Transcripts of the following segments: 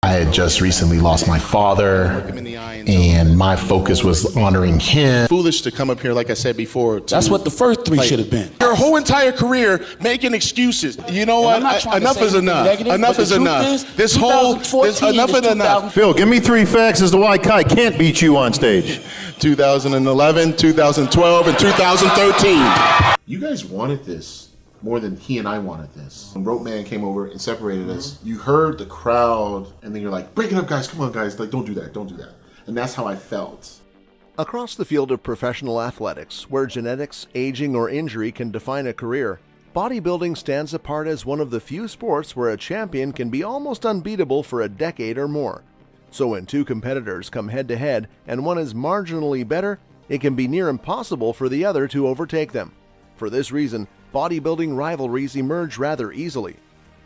I had just recently lost my father, and my focus was honoring him. Foolish to come up here, like I said before. That's what the first three should have been. Your whole entire career making excuses. You know what? Enough is enough. Enough is enough. This whole, enough is enough. Phil, give me 3 facts as to why Kai can't beat you on stage. 2011, 2012, and 2013. You guys wanted this more than he and I wanted this. When Rope Man came over and separated us, you heard the crowd, and then you're like, break it up, guys, come on, guys, like, don't do that, don't do that. And that's how I felt. Across the field of professional athletics, where genetics, aging, or injury can define a career, bodybuilding stands apart as one of the few sports where a champion can be almost unbeatable for a decade or more. So when two competitors come head-to-head and one is marginally better, it can be near impossible for the other to overtake them. For this reason, bodybuilding rivalries emerge rather easily.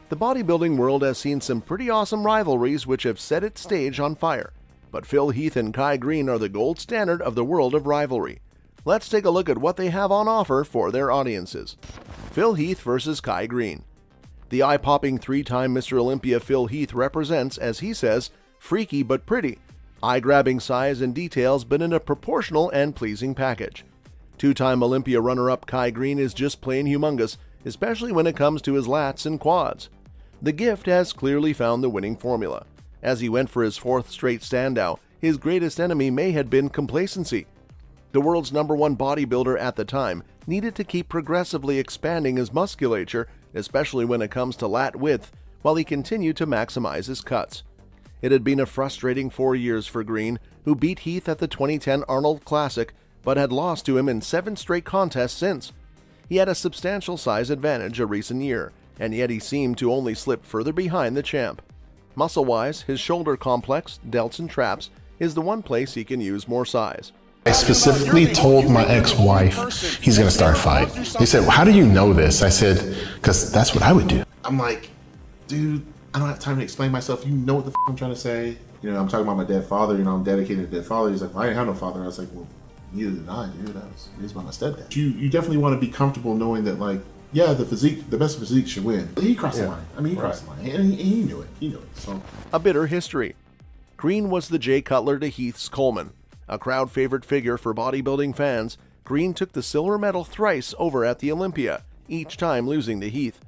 The bodybuilding world has seen some pretty awesome rivalries which have set its stage on fire, but Phil Heath and Kai Greene are the gold standard of the world of rivalry. Let's take a look at what they have on offer for their audiences. Phil Heath versus Kai Greene. The eye-popping 3-time Mr. Olympia Phil Heath represents, as he says, freaky but pretty, eye-grabbing size and details but in a proportional and pleasing package. 2-time Olympia runner-up Kai Greene is just plain humongous, especially when it comes to his lats and quads. The gift has clearly found the winning formula. As he went for his 4th straight standout, his greatest enemy may have been complacency. The world's #1 bodybuilder at the time needed to keep progressively expanding his musculature, especially when it comes to lat width, while he continued to maximize his cuts. It had been a frustrating 4 years for Greene, who beat Heath at the 2010 Arnold Classic, but had lost to him in 7 straight contests since. He had a substantial size advantage a recent year, and yet he seemed to only slip further behind the champ. Muscle-wise, his shoulder complex, delts and traps, is the one place he can use more size. I specifically told my ex-wife he's gonna start a fight. They said, well, how do you know this? I said, because that's what I would do. I'm like, dude, I don't have time to explain myself. You know what the I'm trying to say? You know, I'm talking about my dead father, I'm dedicated to dead father. He's like, well, I didn't have no father. I was like, well, neither did I, dude. That was my stepdad. You definitely want to be comfortable knowing that, like, yeah, the best physique should win. He crossed the line. I mean, he crossed the line, and he knew it. He knew it. So a bitter history. Greene was the Jay Cutler to Heath's Coleman. A crowd favorite figure for bodybuilding fans, Greene took the silver medal thrice over at the Olympia, each time losing to Heath.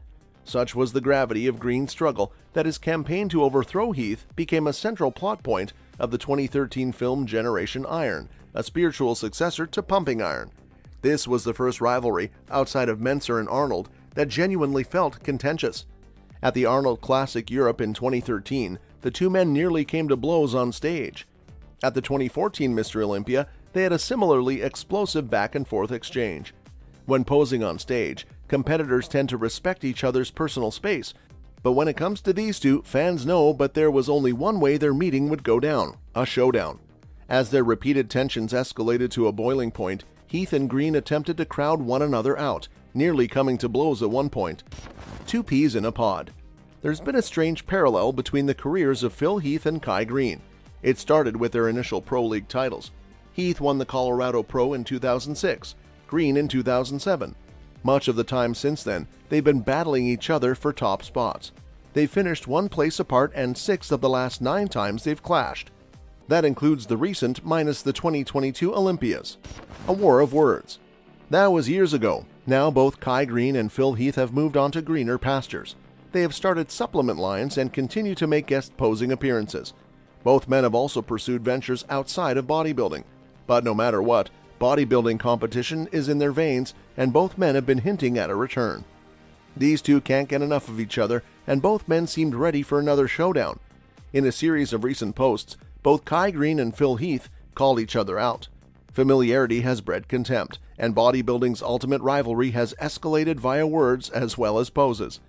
Such was the gravity of Greene's struggle that his campaign to overthrow Heath became a central plot point of the 2013 film Generation Iron, a spiritual successor to Pumping Iron. This was the first rivalry, outside of Menser and Arnold, that genuinely felt contentious. At the Arnold Classic Europe in 2013, the two men nearly came to blows on stage. At the 2014 Mr. Olympia, they had a similarly explosive back-and-forth exchange. When posing on stage, competitors tend to respect each other's personal space, but when it comes to these two, fans know but there was only one way their meeting would go down: a showdown. As their repeated tensions escalated to a boiling point, Heath and Greene attempted to crowd one another out, nearly coming to blows at one point. 2 peas in a pod. There's been a strange parallel between the careers of Phil Heath and Kai Greene. It started with their initial Pro League titles. Heath won the Colorado Pro in 2006, Greene in 2007. Much of the time since then, they've been battling each other for top spots. They've finished 1 place apart and 6 of the last 9 times they've clashed. That includes the recent minus the 2022 Olympias. A war of words. That was years ago. Now both Kai Greene and Phil Heath have moved on to greener pastures. They have started supplement lines and continue to make guest posing appearances. Both men have also pursued ventures outside of bodybuilding. But no matter what, bodybuilding competition is in their veins, and both men have been hinting at a return. These two can't get enough of each other, and both men seemed ready for another showdown. In a series of recent posts, both Kai Greene and Phil Heath called each other out. Familiarity has bred contempt, and bodybuilding's ultimate rivalry has escalated via words as well as poses.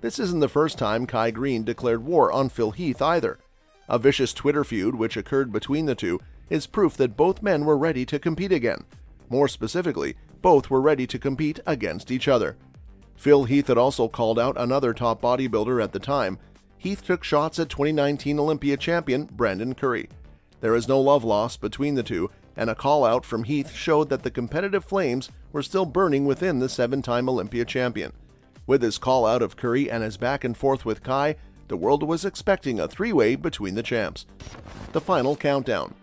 This isn't the first time Kai Greene declared war on Phil Heath either. A vicious Twitter feud which occurred between the two is proof that both men were ready to compete again. More specifically, both were ready to compete against each other. Phil Heath had also called out another top bodybuilder at the time. Heath took shots at 2019 Olympia champion Brandon Curry. There is no love lost between the two, and a call-out from Heath showed that the competitive flames were still burning within the 7-time Olympia champion. With his call-out of Curry and his back and forth with Kai, the world was expecting a three-way between the champs. The final countdown.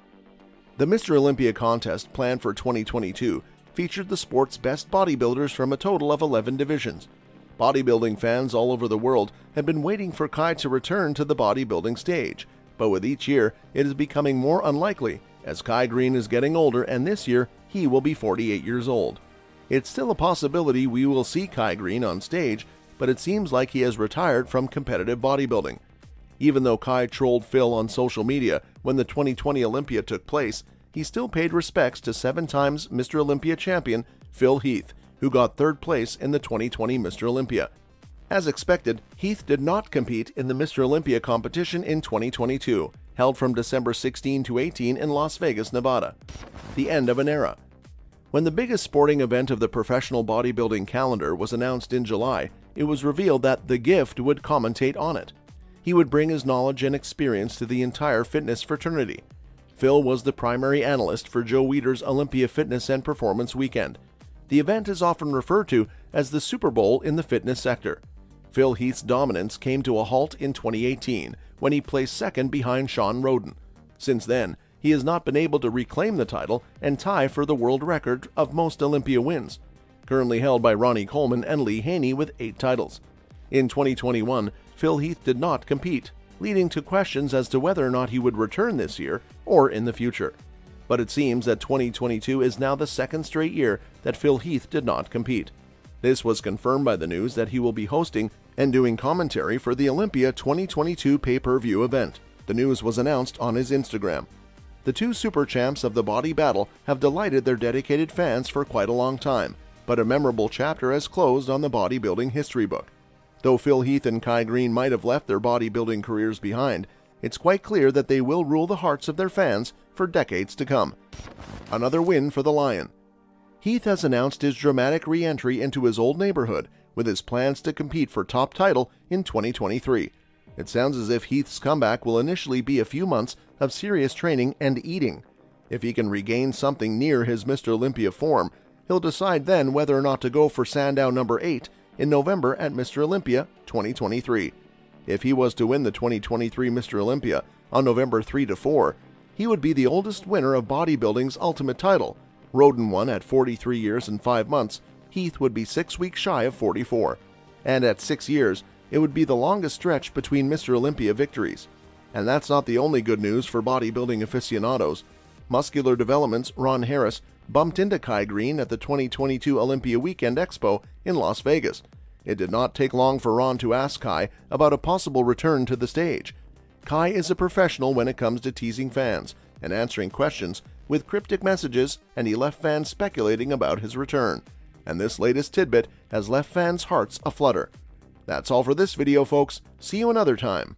The Mr. Olympia contest planned for 2022 featured the sport's best bodybuilders from a total of 11 divisions. Bodybuilding fans all over the world have been waiting for Kai to return to the bodybuilding stage, but with each year it is becoming more unlikely as Kai Greene is getting older, and this year he will be 48 years old. It's still a possibility we will see Kai Greene on stage, but it seems like he has retired from competitive bodybuilding. Even though Kai trolled Phil on social media when the 2020 Olympia took place, he still paid respects to 7 times Mr. Olympia champion Phil Heath, who got 3rd place in the 2020 Mr. Olympia. As expected, Heath did not compete in the Mr. Olympia competition in 2022, held from December 16 to 18 in Las Vegas, Nevada. The end of an era. When the biggest sporting event of the professional bodybuilding calendar was announced in July, it was revealed that The Gift would commentate on it. He would bring his knowledge and experience to the entire fitness fraternity. Phil was the primary analyst for Joe Weider's Olympia Fitness and Performance Weekend. The event is often referred to as the Super Bowl in the fitness sector. Phil Heath's dominance came to a halt in 2018 when he placed 2nd behind Sean Roden. Since then, he has not been able to reclaim the title and tie for the world record of most Olympia wins, currently held by Ronnie Coleman and Lee Haney with 8 titles. In 2021, Phil Heath did not compete, leading to questions as to whether or not he would return this year or in the future. But it seems that 2022 is now the 2nd straight year that Phil Heath did not compete. This was confirmed by the news that he will be hosting and doing commentary for the Olympia 2022 pay-per-view event. The news was announced on his Instagram. The 2 super champs of the body battle have delighted their dedicated fans for quite a long time, but a memorable chapter has closed on the bodybuilding history book. Though Phil Heath and Kai Greene might have left their bodybuilding careers behind, it's quite clear that they will rule the hearts of their fans for decades to come. Another win for the Lion. Heath has announced his dramatic re-entry into his old neighborhood with his plans to compete for top title in 2023. It sounds as if Heath's comeback will initially be a few months of serious training and eating. If he can regain something near his Mr. Olympia form, he'll decide then whether or not to go for Sandow number 8 in November at Mr. Olympia 2023. If he was to win the 2023 Mr. Olympia on November 3 to 4, he would be the oldest winner of bodybuilding's ultimate title. Roden won at 43 years and 5 months. Heath would be 6 weeks shy of 44. And at 6 years, it would be the longest stretch between Mr. Olympia victories. And that's not the only good news for bodybuilding aficionados. Muscular Development's Ron Harris bumped into Kai Greene at the 2022 Olympia Weekend Expo in Las Vegas. It did not take long for Ron to ask Kai about a possible return to the stage. Kai is a professional when it comes to teasing fans and answering questions with cryptic messages, and he left fans speculating about his return. And this latest tidbit has left fans' hearts aflutter. That's all for this video, folks. See you another time.